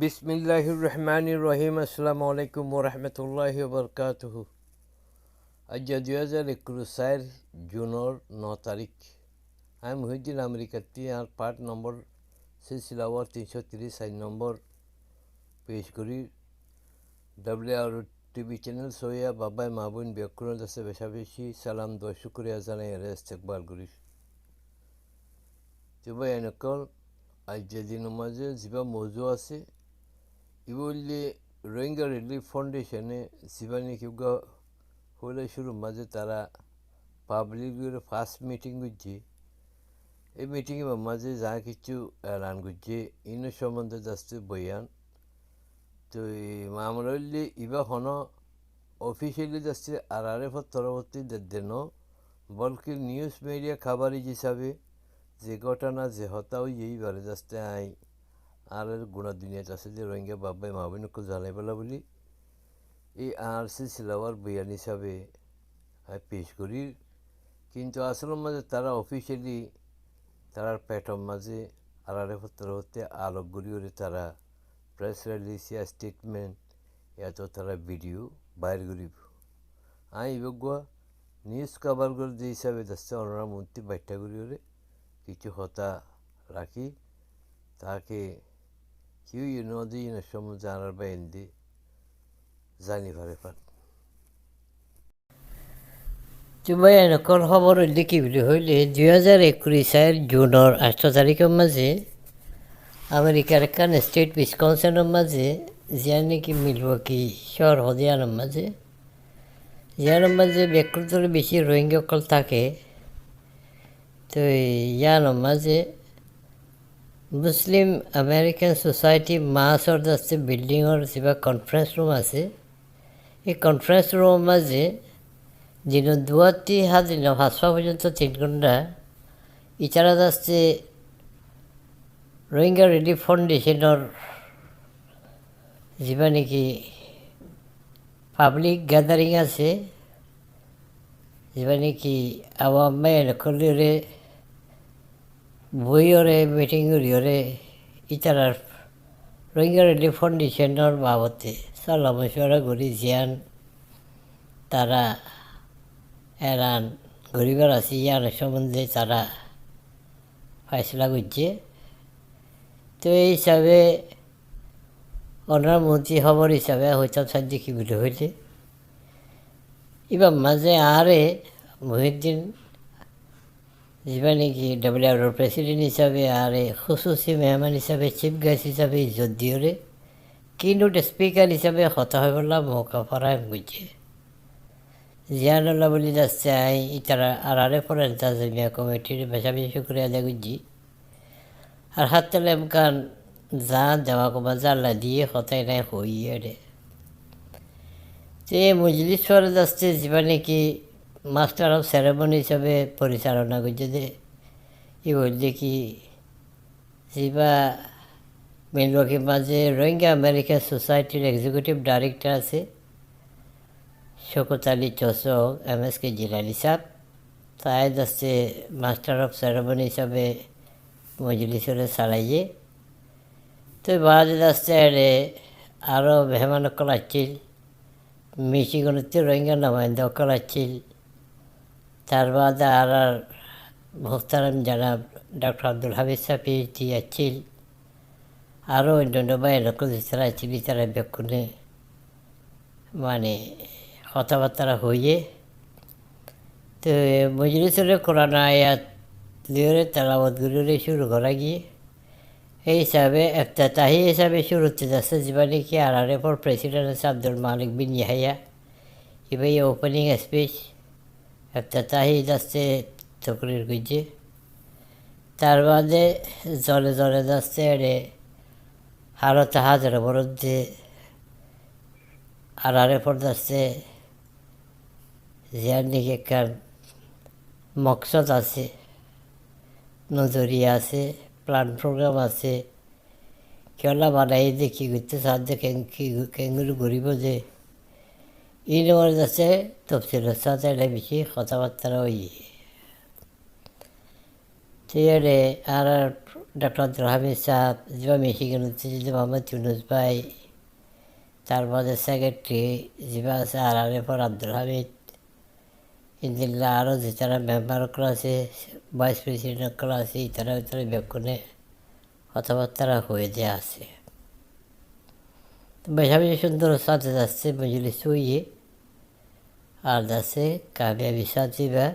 বিসমিল্লাহির রহমানির রহিম। আসসালামু আলাইকুম ওরহমতুল্লাহি ওবরকাতুহু। আজ 2021 জুনের 9 তারিখ। আমি মহিউদ্দিন আমেরিকাতে আর পার্ট নম্বর সিলসিলাওয়ার 330 নম্বর পেশ করি। WR টিভি চ্যানেল সইয়া বাবাই মাহবুন ব্যাকুরণ দাসে বেশা বেশি সালাম দোয়া শুক্রিয়া জানাই এর ইস্তেকবাল করি। তবে এনেকল আজ যেদিনের মাঝে যা মৌজু আছে ইবলি রোহিঙ্গা রিলিফ ফাউন্ডেশনে সিবানি কিউগা হলে শুরুর মাঝে তারা পাবলিকের ফার্স্ট মিটিং করছে। এই মিটিংয়ের মাঝে যা কিছু এলান করছে ইন সম্বন্ধে যাচ্ছে বয়ান। তো আমরা ইবা হন অফিসিয়ালি যাচ্ছে RRF তরফতি দেন বলকি নিউজ মিডিয়া খাবারিজ হিসাবে যে ঘটনা যে হতাও এইবারে যাচ্ছে আই আর গুণা দুনিয়া আছে যে রোহিঙ্গা বাবাই মাহবিনকে জানাই পেলা বলি এই সিলসিলাওয়ার বয়ান হিসাবে পেশ করি। কিন্তু আসলের মাঝে তারা অফিসিয়ালি তারার প্যাটর মাঝে RRF তরফতে আলোক গড়িয়ে তারা প্রেস রিলিজ ইয়া স্টেটমেন্ট এত তারা ভিডিও বাইর করিব। ইবগুয়া নিউজ কাভার করে যে হিসাবে যাচ্ছে অনারা মন্ত্রী বাইটা করিয়ে কিছু হতা রাখি তাকে কেউ নদী সময় জানার বাইন দি জানি পারে পান। চুবাই এনেকর খবর হইলে কি বুলি হইলে 2021 জুনের 8 তারিখের মাঝে আমেরিকার একখান স্টেট উইসকনসিনের মাঝে জিয়া নাকি মিলওয়াকি শহর হদিয়ানোর মাঝে ইয়ানোর মাঝে বেকুর বেশি রোহিঙ্গা অকল থাকে। তো ইয়ানোর মাঝে মুসলিম আমেরিকান সোসাইটি মাসর যাচ্ছে বিল্ডিংয়ের যা কনফারেন্স রুম আছে এই কনফারেন্স রুমের মাঝে দিন দুয়াতি দিন 5টা পর্যন্ত 3 ঘন্টা ইচারা যাচ্ছে রোহিঙ্গা রিলিফ ফাউন্ডেশনের যা নাকি পাবলিক গ্যাদারিং আছে যা নাকি আওয়ামে কলিরে বইরে মিটিং করিয়ে ইচারার রোহিঙ্গা রিলিফ ফাউন্ডেশনের বাবদে সালাম মশওয়ারা করি জিয়ান তারা এরান গরিবের আছে ইয়ার সম্বন্ধে তারা ফয়সলা করছে। তো এই হিসাবে ওনার মন্ত্রী খবর হিসাবে হয়তো সাহায্য কি বলে হয়েছে এবার মাঝে আরে মহিউদ্দিন যা নাকি WR প্রেসিডেন্ট হিসাবে আরে খুশুসি মেহমান হিসাবে চিফ গেস্ট হিসাবে ইজ্জত দিয়ে কিনোট স্পিকার হিসাবে কথা হয়ে বললাম মৌকা ফরাম করছে। জিয়ানুল্লাহ বলি যাচ্ছে তারা RRF তাজমিয়া কমিটির বেশা বেশি শুক্রিয়া আদায় করছি। আর হাত তেলে এমকান যা দেওয়া কমা জানলা দিয়ে কথাই নাই হইয়ে রে তো এই মজলিস পরে যাচ্ছে যা নাকি মাস্টার অফ সেরেমনি হিসাবে পরিচালনা করছে যে বলছে কি যা মিলওয়াকির মাঝে রোহিঙ্গা আমেরিকান সোসাইটির এক্সিকিউটিভ ডাইরেক্টর আছে শওকত আলী চৌসক MSK জিলানি সাহেব তাই যাচ্ছে মাস্টার অফ সেরেমনি হিসাবে মজলিসের চালাইয়ে। তো বাদে যাচ্ছে আরও মেহমান অকল আসছিল মিশিগণতে রোহিঙ্গা নামাইন্দা অকল আসছিল। তার বাদে আর মোহতারাম জানাব ডক্টর আব্দুল হামিদ সাহেব PhD আসছিল। আরও অন্যান্য বাইরে যারা আসছিল তারা বেক্ষণে মানে কথাবার্তা হইয়ে। তো মজলিসের কোরআন আয়াত লিওরে তেলাওয়াতগুলোরে শুরু করা গিয়ে এই হিসাবে ইফতিতাহি হিসাবে শুরু হতে যাচ্ছে যা নাকি RRF প্রেসিডেন্ট আছে আব্দুল মালিক বিন ইয়াহিয়া এবার ওপেনিং স্পিচ ইফতিতাহি যাচ্ছে তকরির করছে। তার বাদে জলে জলে যাচ্ছে হারত হাজার বরদ্দে RRF যাচ্ছে যার নাকি একটা মকসদ আছে নজরিয়া আছে প্ল্যান প্রোগ্রাম আছে কেলা বানাই যে কী করতে সাহায্য কেঙ্গুলো গরিব যে এই নম্বর যাচ্ছে তফসিলের সাথে বেশি কথাবার্তা ওই। Tiada arah Dr. Abdul Hamid Sahab, juga Michigan University Muhammad Yunus Bhai, তারপরে সেক্রেটারি জিবা আছে আরারের পর আব্দুল হামিদ ইন্দিল্লা আরও যে তারা মেম্বারগুলো আছে ভাইস প্রেসিডেন্টগুলো আছে তারা ভিতরে বেক্ষণে কথাবার্তা হয়ে দেওয়া আছে বেশাবেশি সুন্দর সাথে যাচ্ছে মজলিস হইয়ে আর যাচ্ছে কামিয়াবি সাথী বা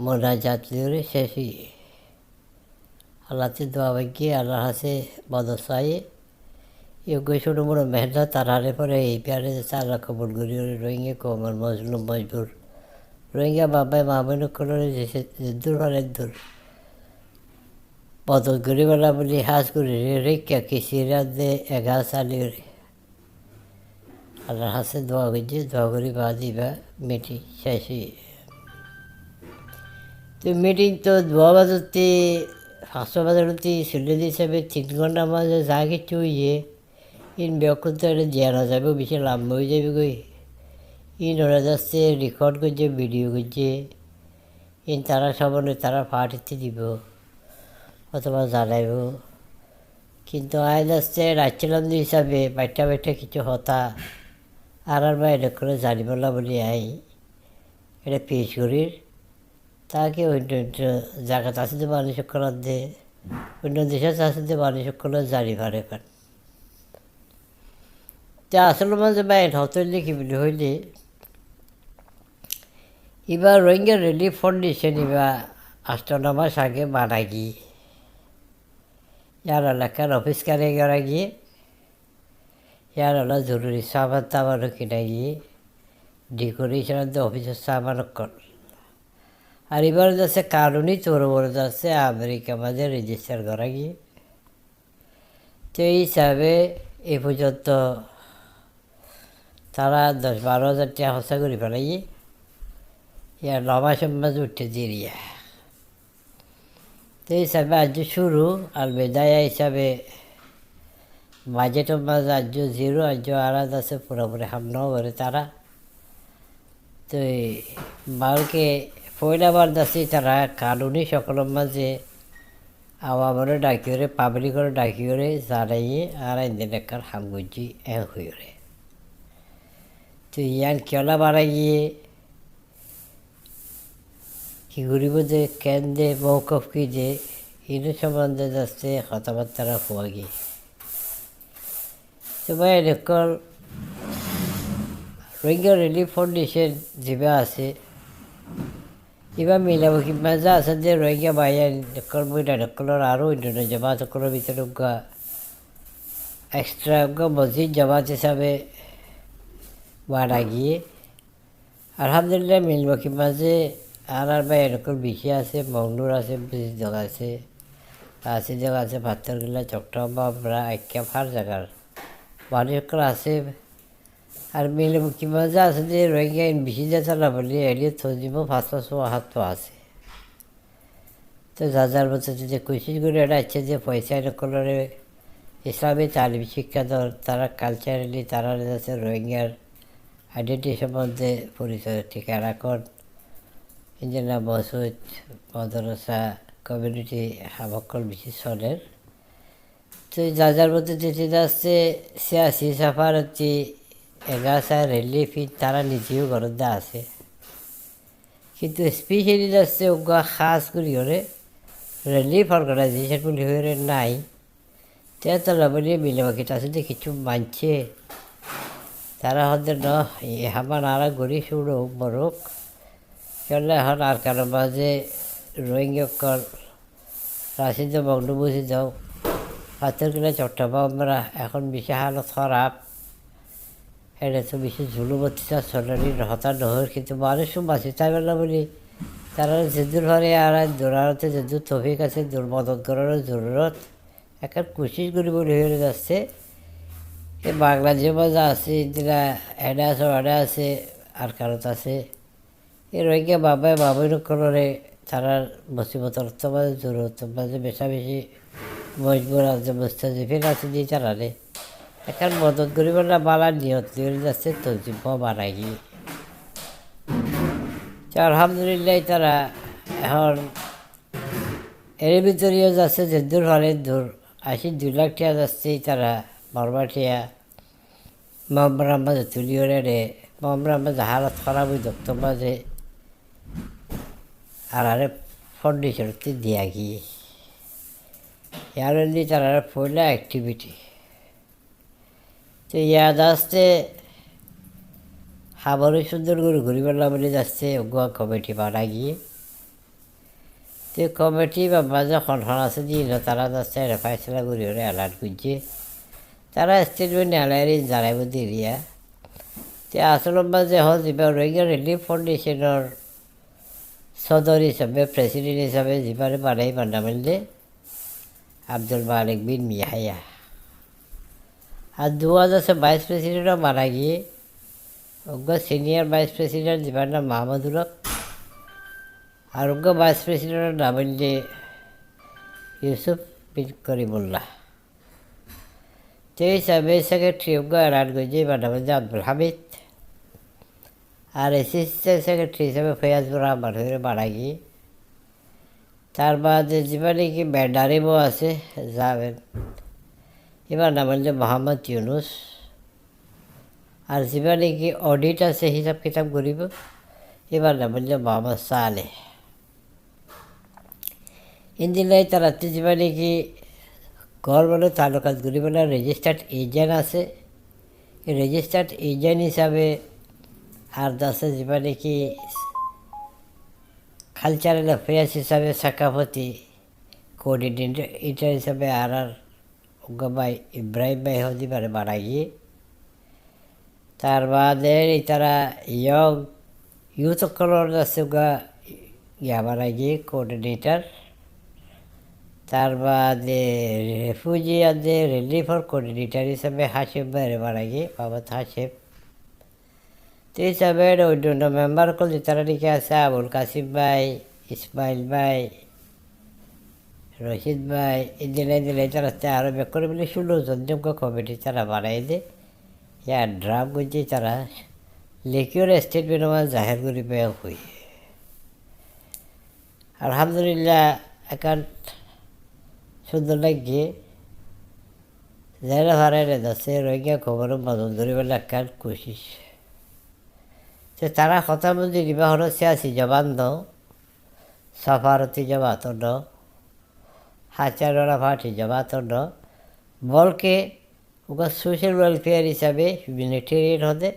মোনাজাত লিওরে শেষ হইয়ে আল্লাহতে দোয়া বাগিয়ে আল্লাহ হাসে বদসায়ে योग्य छोटो मोटो मेहनत ताराले परे प्यारे सारा कबूल करी रोहिंग्या कोमल मजलूम मजबूर रोहिंग्या बाबा मामून कलोरे जैसे दूर वाले दूर बहुत गरीब वाला बोली हाथ करी रे क्या किसी रात दे 11 साल रे अल्लाह से दुआ करी बादी बा मीठी शेषी तो मीटिंग तो दुआ बाजती 500 बाजती सुल्ले दी सब 3 घंटा माजे जाके चुइए ইন বেক্ষণ তো এটা জানা যাবে বেশি লম্বা হয়ে যাবে কই ইন ওরা যাচ্ছে রেকর্ড করছে ভিডিও করছে ইন তারা সবাই তারা পাঠিয়ে দিব অথবা জানাইব কিন্তু আয় যাচ্ছে রাজ্যলন্দ হিসাবে বাইটা কিছু হতা আর বাইরে করে জানিব না বলি আই এটা পেশ করি তাকে অন্য জায়গাতে আছে যে মানুষ করার দে অন্য দেশে আছে যে মানুষ করে জানি পারে পান আসলে মাঝে বাইন হতলে কি বলি হইলে এবার রোহিঙ্গা রিলিফ ফাউন্ডেশন এবার 8 মাস আগে মারা গিয়ে ইয়ার এলাকার অফিস কারিগরা গিয়ে ইয়ার হলো জরুরি সামান তামানও কিনা গিয়ে ডেকোরেশনের তো অফিসের সামানও কর আর এবার যাচ্ছে কারণই বড় যাচ্ছে আমেরিকা মাঝে রেজিস্টার করা গিয়ে তো এই হিসাবে এ পর্যন্ত তারা 10-12 হাজার টাকা খরচা করে ফেলাই ইয়ার 9 মাসের মাঝে উঠে জিরিয়া তো এই হিসাবে আজ শুরু আর বেদায়া হিসাবে বাজেটের মাঝে আজ জিরো আজ আলাদা আছে পুরোপুরি হামনাও করে তারা তো মালকে পয়লাবার যাচ্ছি তারা কানুনি সকলের মাঝে আওয়ামরে ডাকি করে পাবলিকরে ডাকি করে জানাইয়ে আর ইন্দিন একার হামগুজি হয়ে রে তো ইয়ান কেলা বাড়া গিয়ে কি ঘুরিব যে কেন দে মৌকফ কি যে ইনো সম্বন্ধে যাচ্ছে কথাবার্তা হওয়া গিয়ে তো ভাই এরকম রোহিঙ্গা রিলিফ ফাউন্ডেশন যেবা আছে এবার মিলাব কিংবা যা আছে যে রোহিঙ্গা ভাইয়া নকল বইটা নকলের আরও অন্য জামাতকলের ভিতরে এক্সট্রা মসজিদ জামাত হিসাবে বাড়া গিয়ে আলহামদুলিল্লাহ মিলবাকি মাঝে আর ভাই এরকম বেশি আছে মংনুর আছে জায়গা আছে জায়গা আছে ভাত্তরগুলা চট্টগ্রাম আমরা একা ফার জায়গার মানুষগুলো আছে আর মিলবাকি মাঝে আছে যে রোহিঙ্গা বেশি যাচ্ছে না বলি এড়িয়ে থজিব 500 হাত তো আছে তো যার মতো যে কোশিশ করে এটা আছে যে পয়সা নকলরে ইসলামী তালিম শিক্ষা তারা কালচারালি তারা যাচ্ছে রোহিঙ্গার আইডেন্টি সম্বন্ধে পরিচয় টিকা রাখন ইঞ্জিনা মসুদ মদরসা কমিউনিটি হামকল বিশেষ সনের তো যার মধ্যে যেতে যাচ্ছে সিয়াসি সাফারতি এগাছা রিলিফ তারা নিজেও ঘরত আছে কিন্তু স্পেশালি যাচ্ছে ওগা খাস করি করে রিলিফ অর্গানাইজেশন বলি হয়ে নাই তারা বলি মিলেবাকি আছে যে কিছু মানছে তারা হতে ন হামান আর গড়ি শুরুক বরক কেননা এখন আর কারো মাঝে রোহিঙ্গা রাশিদ মগ্ন বুঝি যাও হাতের কিনা চট্টগ্রাম আমরা এখন বেশি হালত খারাপ এটা তো বেশি ঝুলুবতী চলারি হতা নহর কিন্তু মানুষও বাঁচি তাই না বলি তারা যেদূর ঘরে আর দৌড়াতে যেদূর তফিক আছে দূর মদত করার জরুরত একটা কোশিশ করি বলে হয়ে যাচ্ছে এই বাংলাদেশে মাঝে আছে যেটা এডা আছে ওডা আছে আর কারত আছে এই রোহিঙ্গা বাবাই করে তারা মুসিবতর তো মাঝে জরুরত মাঝে বেশি মজবুর আছে মুস্তাজিফির আছে দিয়ে চালালে এখন মদত করিব না বালা নিয়ত লিয়ে যাচ্ছে তজিব বানাই গিয়ে আলহামদুলিল্লাহ তারা এখন এর ভিতরেও যাচ্ছে যে দূর হলে দূর 82 লাখ টাকা যাচ্ছে তারা বরবাটিয়া মোহাম্মদ আহমদ তুলিওরে রে মোহাম্মদ আহমদ হালত খারাপ হয়ে দক্ত মাঝে আর আরে ফাউন্ডেশনতে দিয়া গিয়ে ইয়ারলি তারা পয়লা অ্যাক্টিভিটি তো ইয়াদ আসতে খাবারও সুন্দর করে ঘুরিবেলা বলে যাচ্ছে গোয়া কমিটি বানা গিয়ে তো কমিটি বা মাঝে খনখন আছে দিল তারা যাচ্ছে ফাইসলা ঘুরি ওরে অ্যালার্ট করছে তারা স্টেটমেন্ট অ্যালারি জানাইব দিরিয়া তো আসল মাঝে হল যা রোহিঙ্গা রিলিফ ফাউন্ডেশনের সদর হিসাবে প্রেসিডেন্ট হিসাবে যেবারে বানাই বান্ডামেলদে আব্দুল মালিক বিন মিয়াহিয়া আর 2022 প্রেসিডেন্টও মারা গিয়ে ওগা সিনিয়র ভাইস প্রেসিডেন্ট যেবার নাম মাহমুদুল হক আর ওগা ভাইস প্রেসিডেন্টের নাম হচ্ছে ইউসুফ বিন করিমুল্লাহ তো এই হিসাবে সেক্রেটারি ওগা এলান করছে এবার নাম হচ্ছে আব্দুল হামিদ আর অ্যাসিস্ট্যান্ট সেক্রেটারি হিসাবে ফয়াজুর রহমান হয়ে মারা গিয়ে তার বাদে যেবার নাকি ব্যান্ডারিমও আছে যাবেন এবার নাম হচ্ছে মোহাম্মদ ইউনুস আর যেবার নাকি অডিট আছে হিসাব কিতাব করিব এবার নাম হচ্ছে মোহাম্মদ সালেহ ইন্দিলাই তার রাত্রি যেবার নাকি ঘর বলে তালুকাত করিব না রেজিস্টার্ড এজেন্ট আছে এই রেজিস্টার্ড এজেন্ট হিসাবে আর আছে যেবার নাকি কালচারাল অ্যাফেয়ার্স হিসাবে সাকাফতি কোঅর্ডিনেটর হিসাবে আর ওগা ভাই ইব্রাহিম ভাই হদি পারে মারা গিয়ে তার বাদে তারা ইউথ কলর আছে ওগা মারা গিয়ে কোঅর্ডিনেটর তার বাদে রেফিউজি আছে রিলিফর কোঅর্ডিনেটর হিসাবে হাসিফ ভাই মারা গিয়ে বাবত হাসিফ তো হিসাবে অন্য মেম্বার করলে তারা লিখে আছে আবুল কাসিম ভাই ইসমাইল ভাই রশিদ ভাই এই দিলে তারা আরও বেক করে বলে 16 জন কমিটি তারা বানাই দে ইয়ার ড্রাফট করছে তারা লেখিওর স্টেটমেন্ট আমার জাহের করি পেয়ে হই আলহামদুলিল্লাহ এখন সুন্দর লাগিয়ে যারা ভাড়ায় যাচ্ছে রোহিঙ্গা খবরও মদন ধরিবেলা একান কোশিস তো তারা কথা মধ্যে দিবা হলো সিয়াসি জবান দাও সফারতি জবাত ন হাজারা ফাটি জবাত ন বলকে ওকে সোশ্যাল ওয়েলফেয়ার হিসাবে হিউম্যানিটেরিয়ান হতে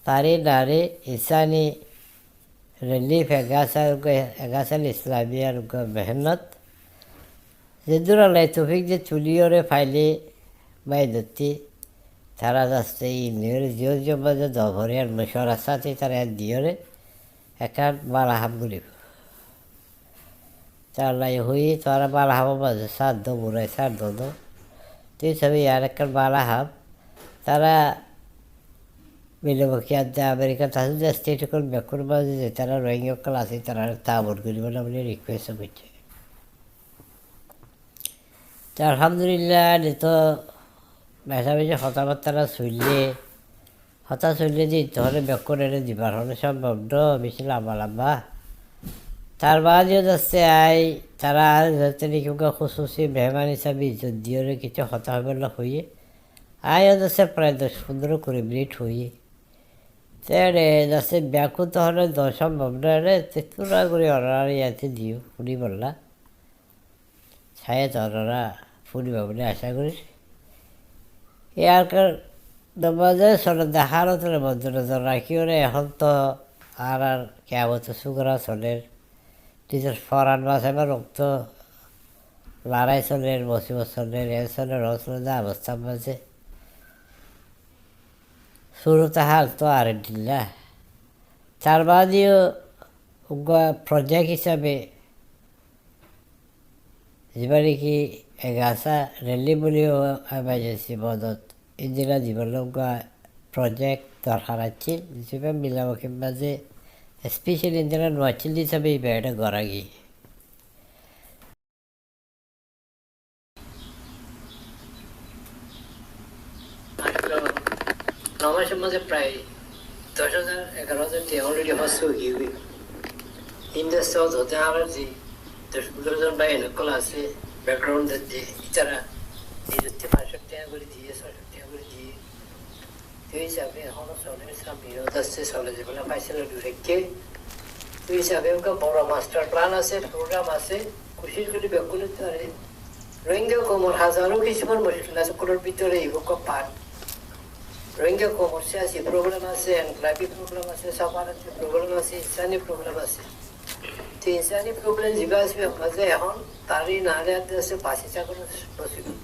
তারে নারে ইসানি রিলিফ এগাসাল ইসলামিয়ার মেহনত যে দূরালাই তফিক যে চুলিওরে ফাইলে বাই দত্তি তারা যাচ্ছে ইউনিয়র জিও জমাজে দভরে আর মশার সাথে তারা দিয়রে একান বালাহাম গুলিব চালাই হই তারা বালাহাম মাঝে সাত দো বুড়াই সাত দো তো এই সবই আর একটা বালাহাম তারা মিলবকিয়াত যে আমেরিকা তাদের যে স্টেট করে বেকুর মাঝে যে তারা রোহিঙ্গা কাল আছে তারা তাবর করিব না বলে রিকোয়েস্ট করছে তো আলহামদুলিল্লাহ তো বেসা বেশি কথাবার্তারা চললে যে তাহলে বেকুর এনে দিবার হলে সম্ভব ন বেশি লম্বা লম্বা তার বাদেও যাচ্ছে তারা যাতে নাকি খুশুসি মেহমান হিসাবে ইজ্জত দিয়ে কিছু হতা হবে না হইয়ে যাচ্ছে প্রায় 10-15 20 মিনিট হইয়ে রে যাচ্ছে ব্যাকুল তাহলে সম্ভব না রে তোরা করে অনার ইয়াতে দিও ফুড়ি বললা ছায়া তরা ফুড়ি বলে আশা করিস এ আর নমাজে চলে দেখার তোর মধ্যে নজর রাখিও রে এখন তো আর কেবত সুগরা চলের নিজের ফরান মাছ এবার রক্ত লড়াই চলের বসিব চলের এ চলের রসলে অবস্থা মাঝে শুরুতে হাল তো আর দিল্লা তার বাদেও প্রজেক্ট হিসাবে যেবার কি এগাছা রেলি বলিও এমার্জেন্সি মদত ইন্দিরা জীবন প্রজেক্ট দরকার আছে হিসেবে মিলামুখী মাঝে স্পেশালি ইন্দিরা নোয়াচিল হিসাবে এই বেড়াটা গড়া গিয়ে আমার মাঝে প্রায় 10,000-11,000 অলরেডি হচ্ছে গিয়ে ইন্ডাস্ট্রি হতে আমার যে 10-15 ভাই নকল আছে ব্যাকগ্রাউন্ড দিতে ইতারা নিজের 500 টাকা করে দিয়ে 600 টাকা করে দিয়ে তো হিসাবে এখনো চলে সব বিরোধ আসছে চলে যেগুলো পাইছিল রেখে তো হিসাবে ওকে বড় মাস্টার প্ল্যান আছে প্রোগ্রাম আছে খুশির করে ব্যাকুল তারে রোহিঙ্গা কোমর হাজারো কিছুমান মুশকিল আছে কোনোর ভিতরে ইভোক পান রোহিঙ্গা কোমর সিয়াসি প্রবলেম আছে এনক্লাভি প্রবলেম আছে সাফারাতি প্রবলেম আছে ইনসানি প্রবলেম আছে তো ইনসানি প্রবলেম যেগুলো আসবে মাঝে এখন তারই নাহলে আছে পাশে চাকরি পসিবল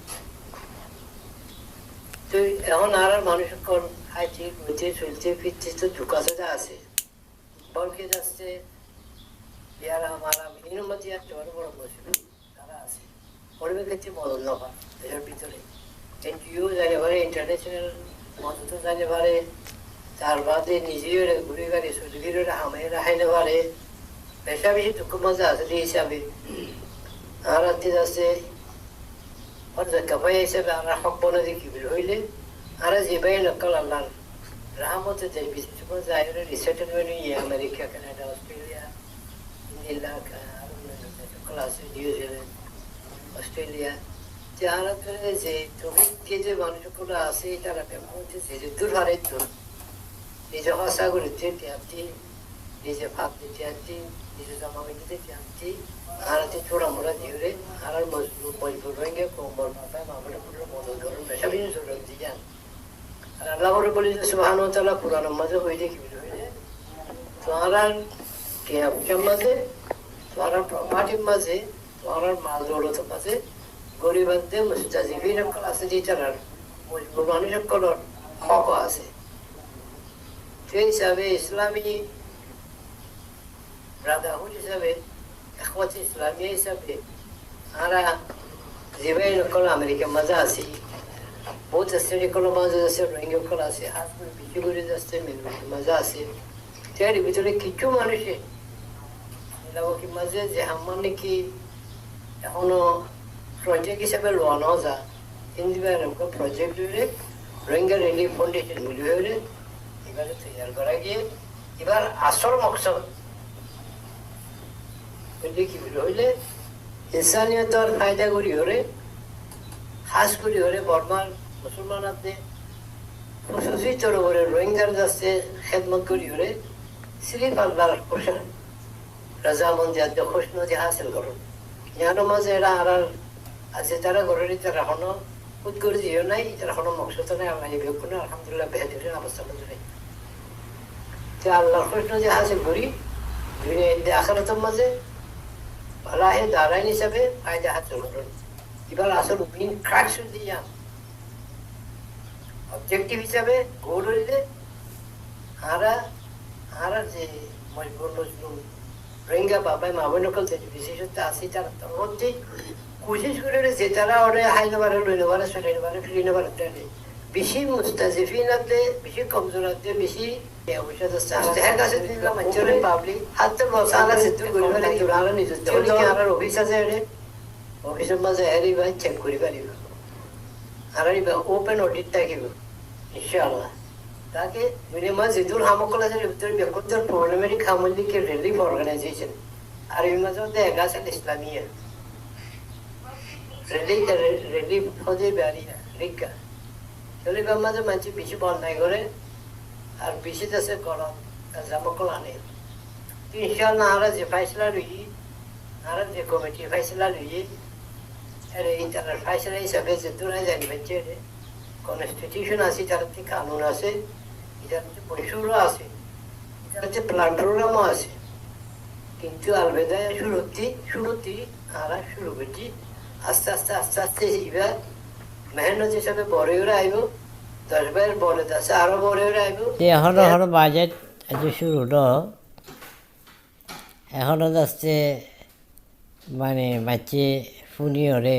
তো এখন আর মানুষ কোন খাইছে ঘুরছে চলছে ফিরছে তো ঝুঁকাচোটা আছে বলকে যাচ্ছে ইয়ারা মারা এর মধ্যে আর বড় বড় পসিবল তারা আছে পরিবেশ ক্ষেত্রে মদত নফা দেশের ভিতরে এনজিও জানে পারে ইন্টারন্যাশনাল মদত জানে পারে তার বাদে নিজেও ঘুরে গাড়ি সুযোগের হামাইরা হাইলে পারে পেশা বেশি দুঃখ মজা আছে এই হিসাবে আর আছে কাপাই হিসাবে আমরা হক বনে কি হইলে আর যে বাই নকল আল্লাহ রাহমতে দেশ বিশেষ করে জায়গায় রিসেটেলমেন্ট ইয়ে আমেরিকা কানাডা অস্ট্রেলিয়া ইংল্যান্ড আর সকল আছে নিউজিল্যান্ড অস্ট্রেলিয়া যে আর যে তবে যে মানুষগুলো আছে তারা ব্যবহার হচ্ছে যে দূর হারে দূর নিজে হসা করে যেতে আপনি নিজে ভাত দিতে আপনি নিজে জামা দিতে আপনি আর ছোড়া মোড়া দিয়ে আর মজবুত মজবুত রঙে কোমর মাথায় মামলা পুরো মদত করুন পেশা বিশেষ জরুরত দিয়ে যান আর আল্লাহ করে বলি যে সুবহানাহু ওয়া তাআলা পুরানোর মাঝে হইলে কি হইলে তোমার কেয়ামতের মাঝে তোমার প্রপার্টির মাঝে তোমার মাল দৌলতের মাঝে গরিবদের মুস্তাজিবিন আছে যে তার মজবুত মানুষ সকলের হক আছে সেই হিসাবে ইসলামী ব্রাদারহুড হিসাবে একমত ইসলামী হিসাবে আমরা যেভাবে নকল আমেরিকার মাঝে আছি বহুত শ্রেণীকল মাঝে আছে রোহিঙ্গা আছে হাত করে বিক্রি করে যাচ্ছে মাঝে আছে তার ভিতরে কিছু মানুষে মাঝে যে আমার নাকি এখনো প্রজেক্ট হিসাবে লোয়ানো যা হিন্দি প্রজেক্ট হইলে রোহিঙ্গা রিলিফ ফাউন্ডেশন মিলি হইলে এবারে তৈরি করা গিয়ে এবার আসল মকসদ হইলে কি হইলে ইনসানিয়তর ফায়দা করি হরে খাস করি হরে বর্মার মুসলমান আপনি খুশুসি তরফে রোহিঙ্গার কাছে খেদমত করি হরে সিরিফ আল্লাহর কোশান রাজামন্দি আদ্য খুশ নদী হাসিল করুন ইয়ানোর মাঝে এরা আর আছে তারা গড়ে তারা এখনো খুদ করে দিও নাই তারা এখনো মকসদ নাই আল্লাহ বেকুনে আলহামদুলিল্লাহ বেহদুরের অবস্থা করে তো আল্লাহর খুশ নদী হাসিল করি দুনিয়া আখেরাতের মাঝে ভালাহে দাঁড়াইন হিসাবে ফায়দা হাসিল করুন এবার আসল মেইন ক্রাক্স দিয়া অবজেক্টিভ হিসাবে গোল হইলে আরা যে মজবুর মজলুম রোহিঙ্গা বাবাই মাবনকল যে বিশেষত্ব আছে তারা তার মধ্যে কোশিশ করে যে তারা ওরে হাইনবারে লইনবারে সরাইনবারে ফিরিনবারে দেয় বেশি মুস্তাজিফিন আছে বেশি কমজোর আছে বেশি অবশ্যই আছে কাছে দিলাম অঞ্চলের পাবলিক হাতে বসালা সিদ্ধ করিবার দুরানো নিজ দেওয়ালি কি আর অফিস আছে এর অফিসের মাঝে এরি ভাই চেক করি পারিব আর এই ওপেন অডিট থাকিব ইনশাআল্লাহ তাকে মিনিমাম যেদুর হামকল আছে ভিতরে ব্যক্তিগত প্রবলেমের খামলিকে রিলিফ অর্গানাইজেশন আর এই মাঝে এগাছে ইসলামিয়া রিলিফ হতে বাড়িয়া রিকা চলে মাঝে মানুষ বেশি বন্যায় করে আর বেশি দেশে গরম জামকল আনে ইনশাআল্লাহ আর যে ফাইসলা লই আর যে কমিটি ফাইসলা লই এর ইন্টারনাল ফাইসলা হিসাবে যে দূরে জানিবে যে কনস্টিটিউশন আছে তার কানুন আছে এটার পরিসরও আছে এটার প্ল্যান প্রোগ্রামও আছে কিন্তু আলবেদায় শুরুতে আর শুরু করছি আস্তে আস্তে আস্তে আস্তে এবার মেহনত হিসাবে বড় হয়ে আইব 10 বার বড় আছে আরো বড় হয়ে আইব এখনো বাজেট আজ শুরু ন এখনো যাচ্ছে মানে বাচ্চে ফুনি হরে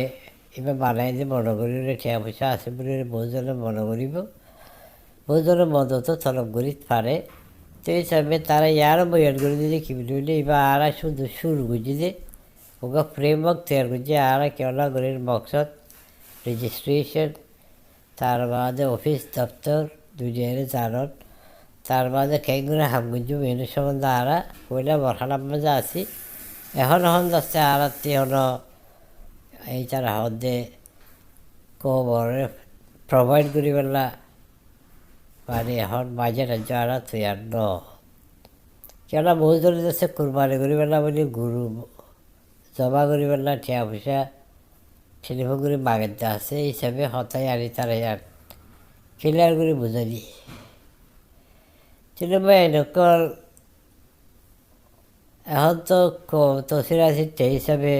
এবার বানাই যে মনে করি টাকা পয়সা আছে বলে বহুজনে মনে করিব বহুজনে মদত তলব করি পারে তো এই হিসাবে তারা ইয়ারও বয়ান করে দিলে কি বলি এবার আর শুধু শুরু করছি যে ওকে ফ্রেমওয়ার্ক তৈরি করছে আর কেওলা করে মকসদ রেজিস্ট্রেশন তার বাদে অফিস দপ্তর দুনিয়ারে জানত তার বাদে কেগুলো হামগুঞ্জু মেনু সম্বন্ধে আরা পয়লা বরখালার মাঝে আছি এখন যাচ্ছে আর এই তারা হদে কবরে প্রভাইড করি পেলা মানে এখন মাঝে রাজ্য আর তুই আর ন কেন বহু ধরে যাচ্ছে কুরবানি করি পেলা বলি গুরু জমা করি পেলা ঠিয়া পয়সা টেলিফোন করে বাগের আছে এই হিসাবে হতাই আনি তারা আর ক্লিয়ার করে বুঝালি চিনেমা এনেকর এখন তো তসির আছে সেই হিসাবে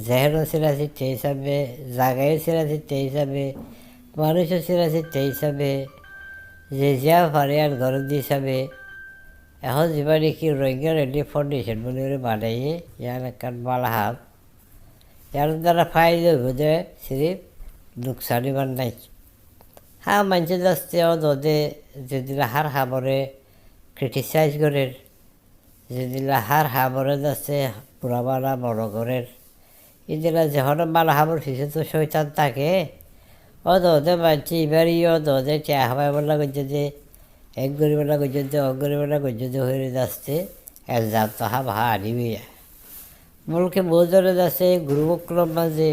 জেহেরও সির আছে সেই হিসাবে জায়গায় সির আছে সেই হিসাবে মানুষও সির আছে সেই হিসাবে যে যা পারে আর ঘর হিসাবে এখন যেবার দেখি রোহিঙ্গা রিলিফ ফাউন্ডেশন বলে বানাইয়ে ইয়ার একটা বালাহাব यार द्वारा फायदे होते सिर्फ नुकसान बन नहीं हाँ मानसे दस्ते होते जेदिला हर हाबरे क्रिटिसाइज करे जेदिला हर हाबरे दस्ते पुरा बाला बड़ो करे इदिला जहर बाला हाबर फिसे तो शैतान থাকে ওদে মানছি এবারই ওদে চা হাবাই বলা করছে যে এক গরিবেলা করছে যে অগরিবেলা করছে যে হয়ে যাচ্ছে এক জাত তাহা ভা আনিবি মুলকে বহুত ধরে যাচ্ছে গ্রুপক্রম মাঝে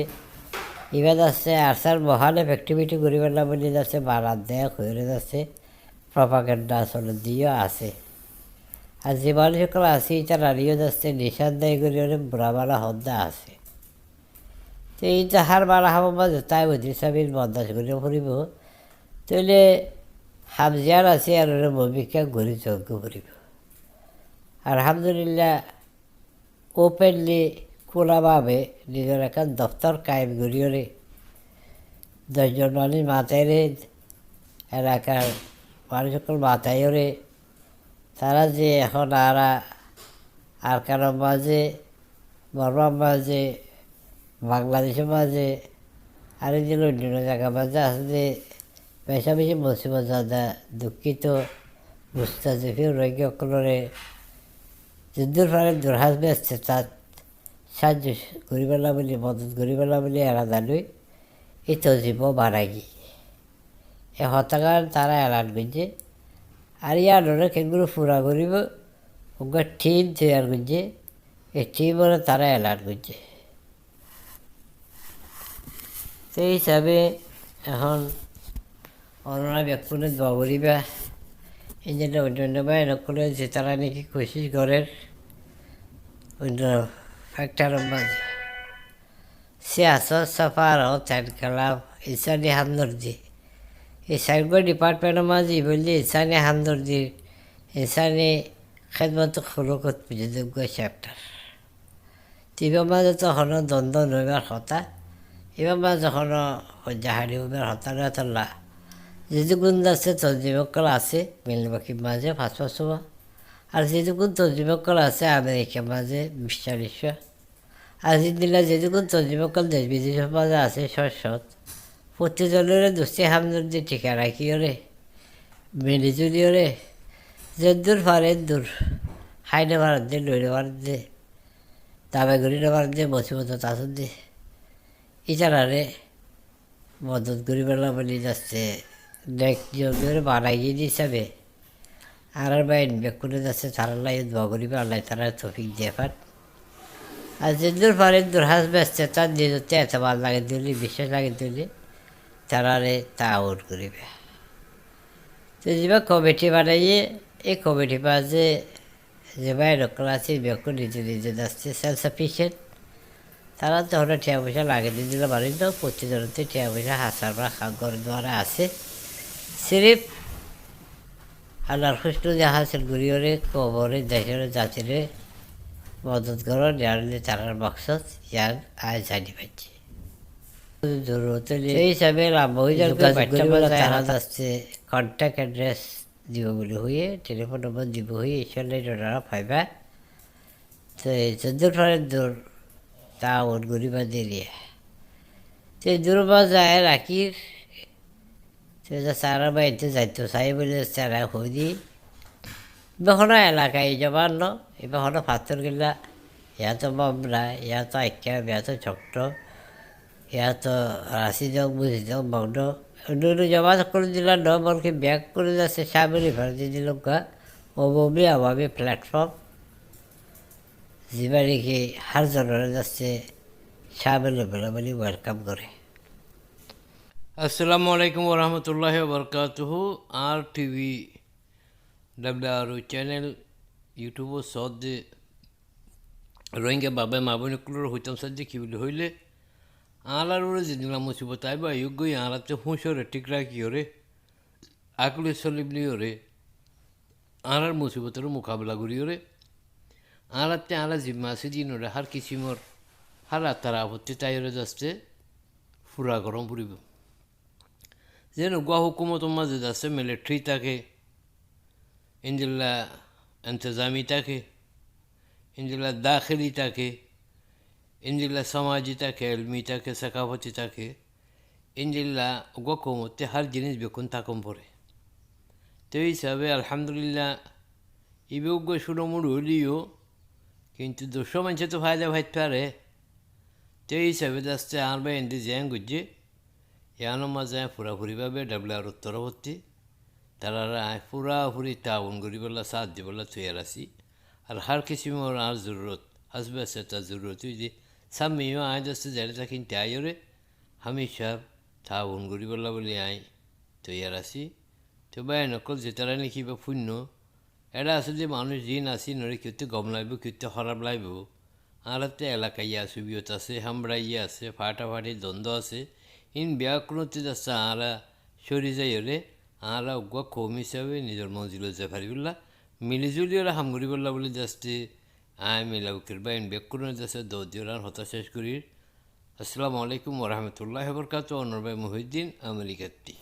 এবার যাচ্ছে আসার মহান অ্যাক্টিভিটি করি পেলা বলে যাচ্ছে বারাত দেয়া হয়ে যাচ্ছে প্রপাগেন্ডা আসলে দিয়েও আছে আর যে মানুষ সকল আছে তারা আরিও যাচ্ছে নিশান দেয় করি বুড়াবালা হদ্দা আছে তো এই যাহার বালা হাব মাঝে তাই বুঝি সাবির বদাস করে ফুরিব তাহলে হামজিয়ার আছে আর ভূমিকা ঘুরি যোগ্য ফুরিব আলহামদুলিল্লাহ ওপেনলি খোলাভাবে নিজের একটা দপ্তর কায়েম করিয়ে 10 জন মানুষ মাথায় রে এলাকার মানুষ সকল মাথায় রে তারা যে এখন আর কারো মাঝে বর্মার মাঝে বাংলাদেশের মাঝে আর যে অন্য জায়গার মাঝে আছে যে বেশা বেশি মুসিবত দাদা দুঃখিত মুস্তাজিফি রোগী সকলরে যুদ্ধের ফলে দুর্হাস বেসছে তার সাহায্য করি পেলা বলে মদত করি পেলা বলে এরা জানুই এই তজিব বাড়াগি এই হতাকার তারা এলান করছে আর ইয়ার কেগুলো পুরা করিব ওকে টিম তৈরি করছে এই টিমরে তারা এলান করছে সেই হিসাবে এখন অন্যরা ব্যক্তিনে দোয়া করিবা এই জন্য অন্য বাইরে করে যে তারা নাকি কোশিশ করেন অন্য ফ্যাক্টরের মাঝে সিয়াসত সাফারত সাইড খেলাফ ইনসানি হামদর্দি এই সাইডগুলো ডিপার্টমেন্টের মাঝে বললি ইনসানি হামদর্দির ইনসানি খেদমত খলকত যোগ্য চ্যাপ্টার এবার মাঝে তখন দ্বন্দ্ব নইবার কথা এবার মাঝে যখন জাহারি হইবার হতা নতলা যেটুকুন আছে তর্জিমকল আছে মিলবাকির মাঝে 500 আর যেটুকুন তর্জিমকল আছে আমেরিকার মাঝে 20-40 আর যেটুকুন তর্জিমকল দেশ বিদেশের মাঝে আছে 600 প্রতিজনের দুষ্টি হামদর্দি টিকা রাখি ওরে মিলিজুলি ওরে যে দূর পারে দূর হাইনে ভারত দিয়ে লইলে ভারত দিয়ে দাবে গড়িলে ভারত দিয়ে মুসিবত আসন দিয়ে ইচারারে মদত করি পেলা বলে যাচ্ছে যোগের বানাইয়ে হিসাবে আর বাইন বেকুনে যাচ্ছে তারা লাই দোয়া করিবে আল্লাহ তারা তফিক দিয়ে পান আর যে দূর পারে দুর্হাস ব্যস্তে তার নিজতে এতবার লাগে দিলি বিশ্বাস লাগে দিলি তারারে তা আউট করিবে তো যেবা কমিটি বানাইয়ে এই কমিটি মাঝে যে ভাই লোকাল আছে বেকু নিজে নিজে যাচ্ছে সেলফ সাফিসিয়েন্ট তারা তো হঠাৎ টিয়া পয়সা লাগে দিয়ে দিলে পারি তো প্রতিজনতে টিয়া পয়সা হাসার বা ঘর দ্বারা আছে সিরিফ আল্লাহর খুশনু যে হাসিল করিওরে কবরে দেশের জাতিরে মদত করো জানলে তারার মকসদ ইয়ার আয় জানি পাচ্ছি জরুরত এই হিসাবে তারা যাচ্ছে কন্ট্যাক্ট অ্যাড্রেস দিব বলে হয়ে টেলিফোন নম্বর দিব হয়ে এইসব ওনারা পাইবা তো যদুর ফলে দূর তা ওর গরিবা দিয়ে তো দূরবা যায় রাখির সারা বাড়িতে যাইতো চাই বলে সারা হই এবার এলাকায় জবান এবার পাথর গেলা ইয়া তো মামলা ইয়া তো আইকা ইয়া তো ছোট্ট ইয়া তো রাশি যাও বুঝি যাও মগ্ন অন্য জমা করে দিলা ন মনকে ব্যাক করে যাচ্ছে সামনে ভারতে দিল গা অবমি আবামি প্ল্যাটফর্ম জীৱানীকে হাৰ জনৰে যাচ্ছে চাবলৈ বলি ওয়েলকাম করে আসসালামু আলাইকুম ওরহমতুল্লাহ বরকাতুহু আর টিভি WR চ্যানেল ইউটিউব সদ্যে রোহিঙ্গা বাবা মাবনিকুলোর হইতাম সাজ্জে কি বলে হইলে আলার ওরে যেদিন মুসিবত আইবা ইয়োগ্যই আলাতে হুঁশরে ঠিক রাখি ওরে আকুলে সলিবলি ওরে আলার মুসিবতের মোকাবিলা করি ওরে আলাতে আলা জিম্মা আছে দিন ওরে হার কিসিমর হার আত্মার আপত্তি তাই ওরে যাচ্ছে ফুরা গরম পুরিব যেন গোয়া হুকুমত মাঝে যাচ্ছে মিলিটারি থাকে ইন্দিল্লা এন্তজামি থাকে ইন্দিল্লা দাখিলি থাকে ইন্দিল্লা সমাজি থাকে এলমি থাকে সাকাফতি থাকে ইন্দিল্লা গোয়া কুমতে হার জিনিস বেকুন থাকুন পড়ে তো এই হিসাবে আলহামদুলিল্লাহ ইবে উগ্র সুরমুড় হলিও কিন্তু দুশো মানুষে তো ফায়দা ভাইতে পারে তো এই হিসাবে যাচ্ছে আর বা এন্দি জ্যাং গুজে ইয়ানো মাঝে ফুরাফুরিভাবে WR উত্তরবর্তী তারা ফুরাফুরি তাউন করিবেলা সাথ দিবেলা তৈয়ার আছি আর হার কিসিমর আর জরুরত আসবে আছে তার জরুরত হই যে সামিও আয় যাচ্ছে যারা তা কিনতে আইরে হামেশার তাউন করিবেলা বলে আই তৈয়ার আছি তো বাই নকল যে তারা নাকি বা পুণ্য এটা আছে যে মানুষ দিন আসি নরে কেউ গম লাগবে কেউ খারাপ লাগবে আর এলাকায় ইয়া সুবিয়ত আছে হামড়া ইয়ে আছে ফাটাফাটি দ্বন্দ্ব আছে ইন ব্যাকরণতে যাচ্ছে আরা সরি যাই ওরে আরা উগুয়া কম হিসাবে নিজের মঞ্জিল যে পারিবুল্লা মিলিজুলি ওরা হামগুড়ি বললা বলে যাচ্ছে আয় মিলাব কিরবা ইন ব্যাকরণে যাচ্ছে দৌদিওর হতা শেষ করি আসসালামু আলাইকুম ওরহামতুল্লাহ বরকাত অনর ভাই মহিউদ্দিন আমেরিকাত্তি